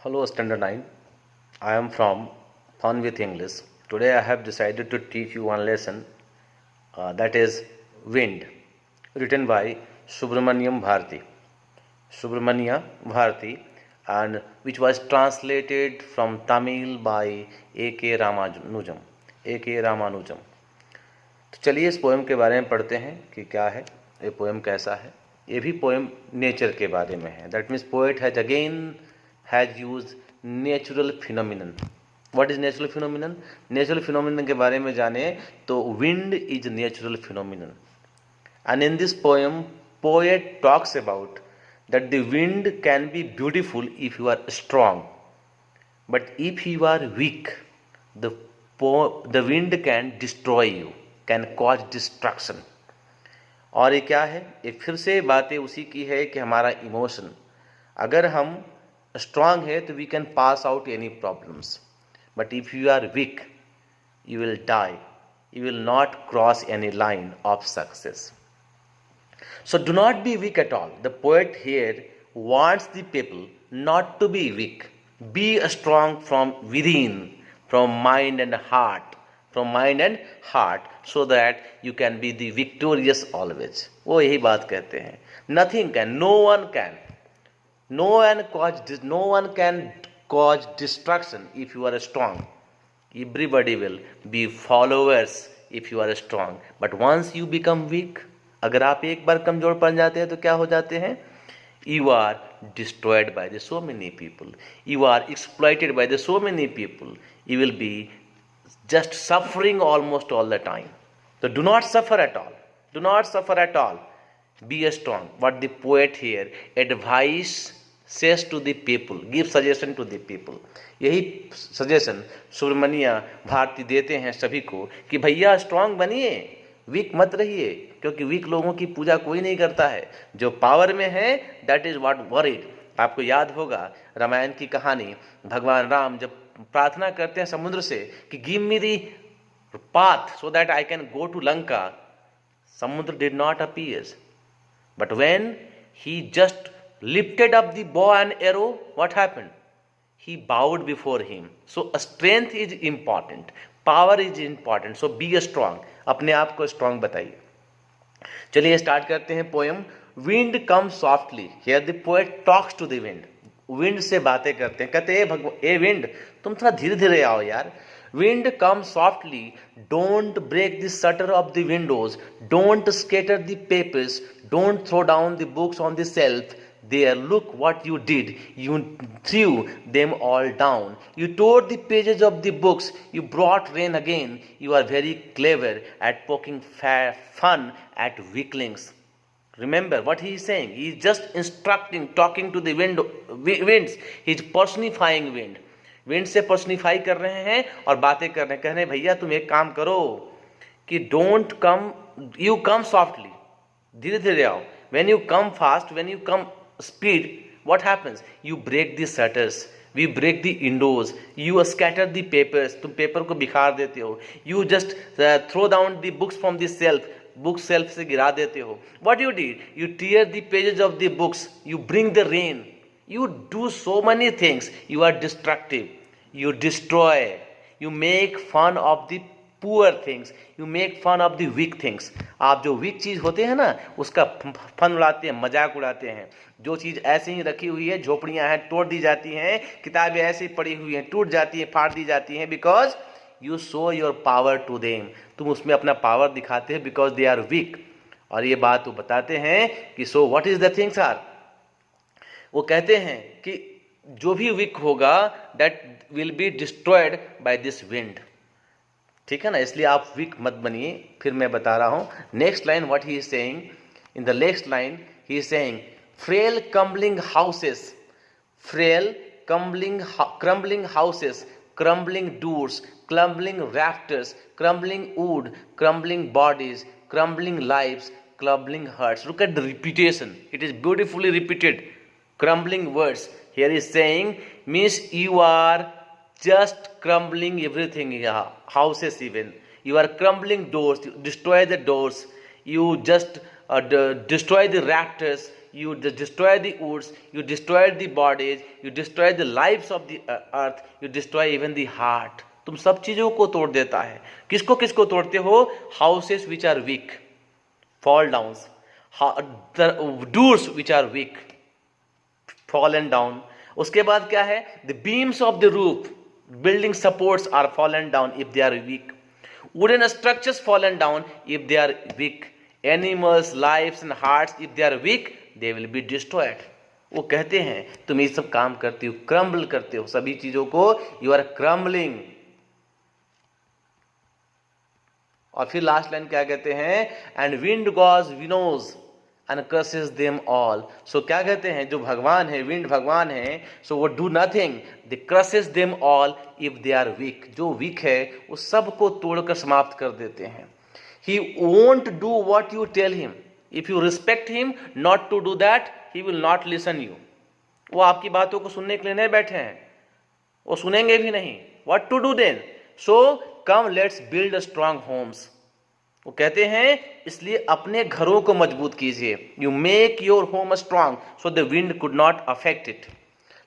Hello, Standard 9. I am from Fun with English. Today I have decided to teach you one lesson that is Wind, written by Subramaniam Bharati. Subramania Bharati, and which was translated from Tamil by A.K. Ramanujam. A.K. Ramanujam. तो चलिए इस poem के बारे में पढ़ते हैं कि क्या है, ये पोएम कैसा है. ये भी पोएम नेचर के बारे में है. That means poet has use natural phenomenon. What is natural phenomenon? Natural phenomenon के बारे में जाने तो wind is natural phenomenon. And in this poem, poet talks about that the wind can be beautiful if you are strong, but if you are weak, the wind can destroy you, can cause destruction. और ये क्या है? ये फिर से बातें उसी की है कि हमारा इमोशन, अगर हम स्ट्रांग है तो we can pass out any problems, but if you are weak you will die. You will not cross any line of success. So do not be weak at all. The poet here wants the people not to be weak. Be strong from within, from mind and heart, so that you can be the victorious always. वो यही बात कहते हैं. Nothing can, no one can cause destruction if you are strong. Everybody will be followers if you are strong. But once you become weak, अगर आप एक बार कमजोर पड़ जाते हैं तो क्या हो जाते हैं? You are destroyed by the so many people. You are exploited by the so many people. You will be just suffering almost all the time. So do not suffer at all. Do not suffer at all. Be strong. What the poet here advice says to the people, give suggestion to the people. यही suggestion Subramanya Bharti देते हैं सभी को कि भैया strong बनिए, week मत रहिए, क्योंकि वीक लोगों की पूजा कोई नहीं करता है. जो पावर में है दैट इज व्हाट वरीड. आपको याद होगा रामायण की कहानी, भगवान राम जब प्रार्थना करते हैं समुद्र से कि give me the path so that I can go to Lanka, Samudra did not appear, but when he just lifted up the bow and arrow, what happened? He bowed before him. So strength is important, power is important. So be strong. अपने आप को strong बताइए. चलिए start करते हैं poem. Wind come softly. Here the poet talks to the wind. Wind से बातें करते हैं, कहते हैं ए विंड तुम थोड़ा धीरे धीरे आओ यार. Wind come softly, don't break the shutter of the windows, don't scatter the papers, don't throw down the books on the shelf. There, look what you did. You threw them all down. You tore the pages of the books. You brought rain again. You are very clever at poking fun at weaklings. Remember what he is saying. He is just instructing, talking to the winds. He is personifying wind. Wind से पर्सनिफाई कर रहे हैं और बातें कर रहे हैं. कह रहे हैं भैया तुम एक काम करो कि don't come, you come softly, धीरे धीरे आओ. When you come fast, when you come speed, what happens? You break the shutters, we break the windows, you scatter the papers, तुम पेपर को बिखार देते हो. You just throw down the books from the shelf, book shelf से गिरा देते हो. What you did? You tear the pages of the books, you bring the rain, you do so many things. You are destructive, you destroy, you make fun of the poor things, you make fun of the weak things. आप जो week चीज़ होते हैं ना उसका fun उड़ाते हैं, मजाक उड़ाते हैं. जो चीज़ ऐसे ही रखी हुई है, झोपड़ियाँ हैं तोड़ दी जाती हैं, किताबें ऐसे ही पड़ी हुई हैं टूट जाती हैं, फाड़ दी जाती हैं, because you show your power to them. तुम उसमें अपना पावर दिखाते हैं बिकॉज दे आर वीक. और ये बात वो बताते हैं कि so what is the things are. वो कहते हैं कि जो भी वीक होगा that will be destroyed by this wind. ठीक है ना, इसलिए आप वीक मत बनिए. फिर मैं बता रहा हूं next line what he is saying. In the next line he is saying frail crumbling houses, frail crumbling houses, crumbling doors, crumbling rafters, crumbling wood, crumbling bodies, crumbling lives, crumbling hearts. Look at the repetition, it is beautifully repeated. Crumbling words here is saying means you are just crumbling everything, houses even. You are crumbling doors, you destroy the doors, you just destroy the rafters, you destroy the woods, you destroy the bodies, you destroy the lives of the earth, you destroy even the heart. तुम सब चीजों को तोड़ देता है. किसको किसको तोड़ते हो? Houses which are weak fall down, the doors which are weak fallen down. उसके बाद क्या है? The beams of the roof, building supports are fallen down if they are weak. Wooden structures fallen down if they are weak. Animals, lives and hearts, if they are weak, they will be destroyed. वो कहते हैं तुम ये सब काम करते हो, crumble करते हो सभी चीजों को, यू आर क्रम्बलिंग. और फिर लास्ट लाइन क्या कहते हैं? And wind goes winnows and curses them all. So क्या कहते हैं? जो भगवान है, विंड भगवान है, सो वो do nothing, they curses them all if they are weak. जो वीक है वो सबको तोड़कर समाप्त कर देते हैं. He won't do what you tell him. If you respect him not to do that, he will not listen you. वो आपकी बातों को सुनने के लिए नहीं बैठे हैं, वो सुनेंगे भी नहीं. What to do then? So come let's build strong homes. वो कहते हैं इसलिए अपने घरों को मजबूत कीजिए. You make your home strong so the wind could not affect it.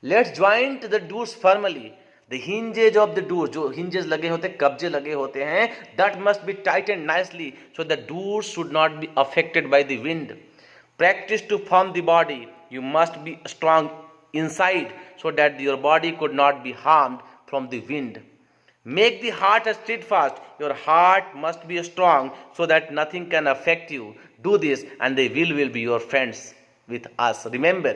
Let's joint the doors firmly. The hinges of the door, जो हिंजेस लगे होते हैं, कब्जे लगे होते हैं, that must be tightened nicely so the doors should not be affected by the wind. Practice to form the body. You must be strong inside so that your body could not be harmed from the wind. Make the heart steadfast. Your heart must be strong so that nothing can affect you. Do this and they will be your friends with us. Remember,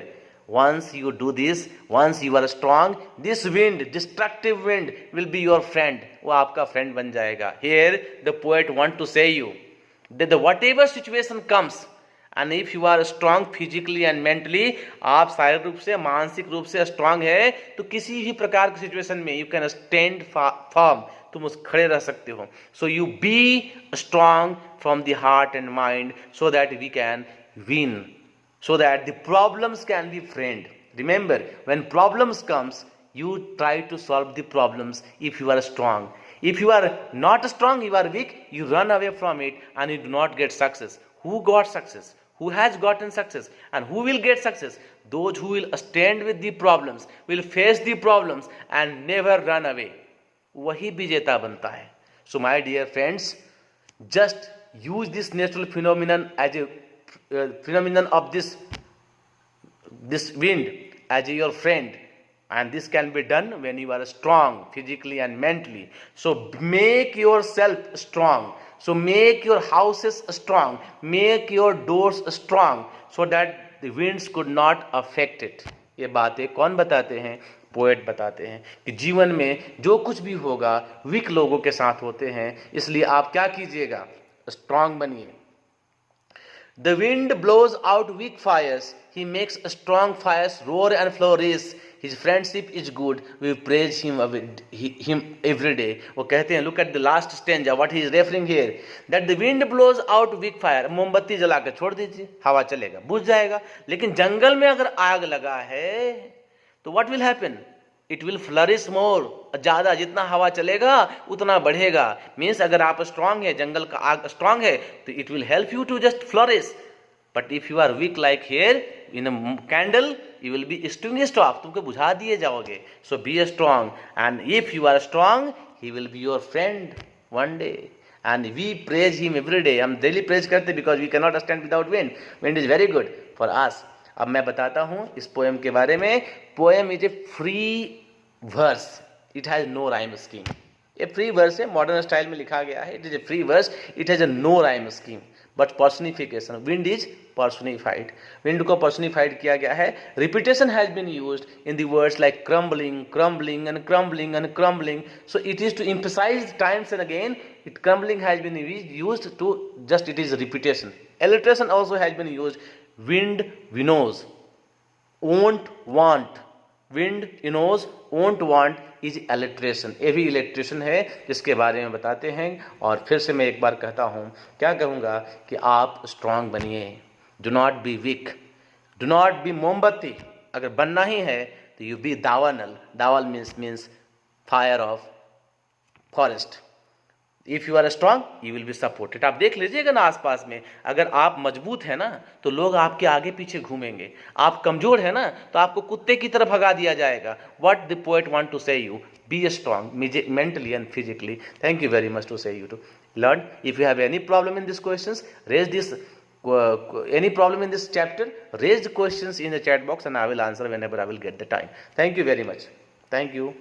once you do this, once you are strong, this wind, destructive wind, will be your friend. वो आपका friend बन जाएगा. Here the poet want to say you that the whatever situation comes, and if you are strong physically and mentally, आप शारीरिक रूप से, मानसिक रूप से स्ट्रांग है तो किसी भी प्रकार की सिचुएशन में यू कैन स्टैंड फर्म, तुम उस खड़े रह सकते हो. So you be strong from the heart and mind so that we can win, so that the problems can be friend. Remember, when problems comes, you try to solve the problems if you are strong. If you are not strong, you are weak, you run away from it and you do not get success. Who got success? Who has gotten success? And who will get success? Those who will stand with the problems, will face the problems and never run away. वही विजेता बनता है. So my dear friends, just use this natural phenomenon as a phenomenon of this wind as your friend, and this can be done when you are strong physically and mentally. So make yourself strong. So make your houses strong, make your doors strong so that the winds could not affect it. ये बातें कौन बताते हैं? Poet बताते हैं कि जीवन में जो कुछ भी होगा वीक लोगों के साथ होते हैं, इसलिए आप क्या कीजिएगा? स्ट्रांग बनिए. The wind blows out weak fires. He makes strong fires roar and flourish. His friendship is good. We praise him every day. वो कहते हैं, look at the last stanza. What he is referring here, that the wind blows out weak fire. मोमबत्ती जला के छोड़ दीजिए, हवा चलेगा, बुझ जाएगा. लेकिन जंगल में अगर आग लगा है तो what will happen? It will flourish more. ज़्यादा जितना हवा चलेगा उतना बढ़ेगा. मीन्स अगर आप स्ट्रांग है, जंगल का आग स्ट्रांग है तो it will help you to just flourish. But if you are weak like here in a candle, you will be extinguished off. तुमको बुझा दिए जाओगे. So be strong, and if you are strong, he will be your friend one day. And we praise him every day. हम daily praise करते because we cannot stand without wind. Wind is very good for us. अब मैं बताता हूँ इस poem के बारे में. Poem is a free verse. It has no rhyme scheme. ये फ्री वर्स है, मॉडर्न स्टाइल में लिखा गया है. It is a free verse. It has a no rhyme scheme but personification. Wind is personified. Wind को personified किया गया है. Repetition has been used in the words like crumbling, crumbling and crumbling and crumbling. So it is to emphasize times and again. It crumbling has been used to just it is repetition. Alliteration also has been used. Wind winnows, won't want. Wind winnows, won't want is alliteration. ये भी alliteration है जिसके बारे में बताते हैं. और फिर से मैं एक बार कहता हूँ, क्या कहूँगा कि आप स्ट्रांग बनिए. Do not be weak. Do not be मोमबत्ती. अगर बनना ही है तो you be दावानल. दावल means fire of forest. If you are strong you will be supported. आप देख लीजिएगा ना आसपास में, अगर आप मजबूत है ना तो लोग आपके आगे पीछे घूमेंगे, आप कमजोर है ना तो आपको कुत्ते की तरह भगा दिया जाएगा। What the poet want to say you, be strong mentally and physically. Thank you very much to say you to learn. If you have any problem in this questions, raise this any problem in this chapter, raise the questions in the chat box and I will answer whenever I will get the time. Thank you very much. Thank you.